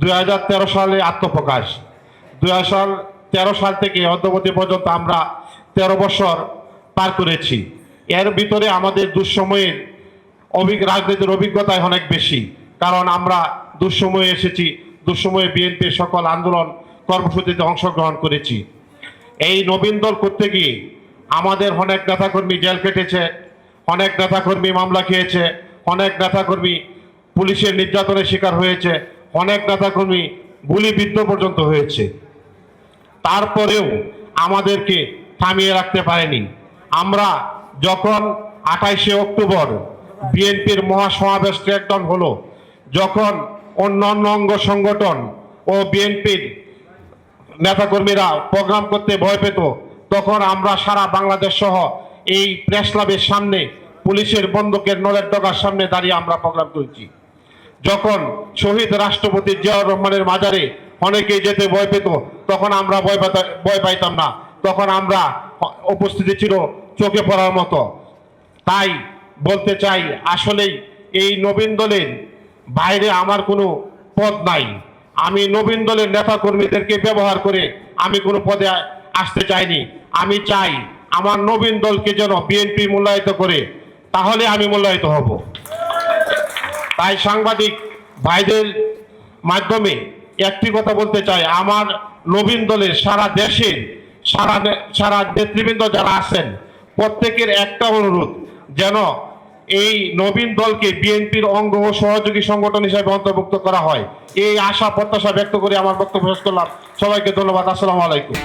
2013 সালে আত্মপ্রকাশ। 2013 সাল থেকে অদ্যাবধি পর্যন্ত আমরা 13 বছর পার করেছি। এর ভিতরে আমাদের দুঃসময়ের রাজনীতির অভিজ্ঞতায় অনেক বেশি, কারণ আমরা দুঃসময়ে এসেছি, দুঃসময়ে বিএনপির সকল আন্দোলন কর্মসূচিতে অংশগ্রহণ করেছি। এই নবীন দল করতে গিয়ে আমাদের অনেক নেতাকর্মী জেল কেটেছে, অনেক নেতাকর্মী মামলা খেয়েছে, অনেক নেতাকর্মী পুলিশের নির্যাতনের শিকার হয়েছে, অনেক নেতাকর্মী গুলিবিদ্ধ পর্যন্ত হয়েছে। তারপরেও আমাদেরকে থামিয়ে রাখতে পারেনি। আমরা যখন 28শে অক্টোবর বিএনপির মহাসমাবেশ ক্র্যাকডাউন হলো, যখন অন্যান্য অঙ্গ সংগঠন ও বিএনপির নেতাকর্মীরা প্রোগ্রাম করতে ভয় পেত, তখন আমরা সারা বাংলাদেশ সহ এই প্রেস ক্লাবের সামনে পুলিশের বন্দুকের নলের ডগার সামনে দাঁড়িয়ে আমরা প্রোগ্রাম করেছি। যখন শহীদ রাষ্ট্রপতি জিয়াউর রহমানের মাজারে অনেকেই যেতে ভয় পেত, তখন আমরা ভয় পাইতাম না, তখন আমরা উপস্থিতি ছিল চোখে পড়ার মতো। তাই বলতে চাই, আসলেই এই নবীন দলের বাইরে আমার কোনো পদ নাই। আমি নবীন দলের নেতা কর্মীদেরকে ব্যবহার করে আমি কোনো পদে আসতে চাইনি। আমি চাই আমার নবীন দলকে যেন বিএনপি মূল্যায়িত করে, তাহলে আমি মূল্যায়িত হব। তাই সাংবাদিক ভাইদের মাধ্যমে একটি কথা বলতে চাই, আমার নবীন দলের সারা দেশের সারা নেতৃবৃন্দ যারা আছেন, প্রত্যেকের একটা অনুরোধ, যেন এই নবীন দলকে বিএনপির অঙ্গ ও সহযোগী সংগঠন হিসেবে অন্তর্ভুক্ত করা হয়। এই আশা প্রত্যাশা ব্যক্ত করে আমার বক্তব্য শেষ করলাম। সবাইকে ধন্যবাদ। আসসালামু আলাইকুম।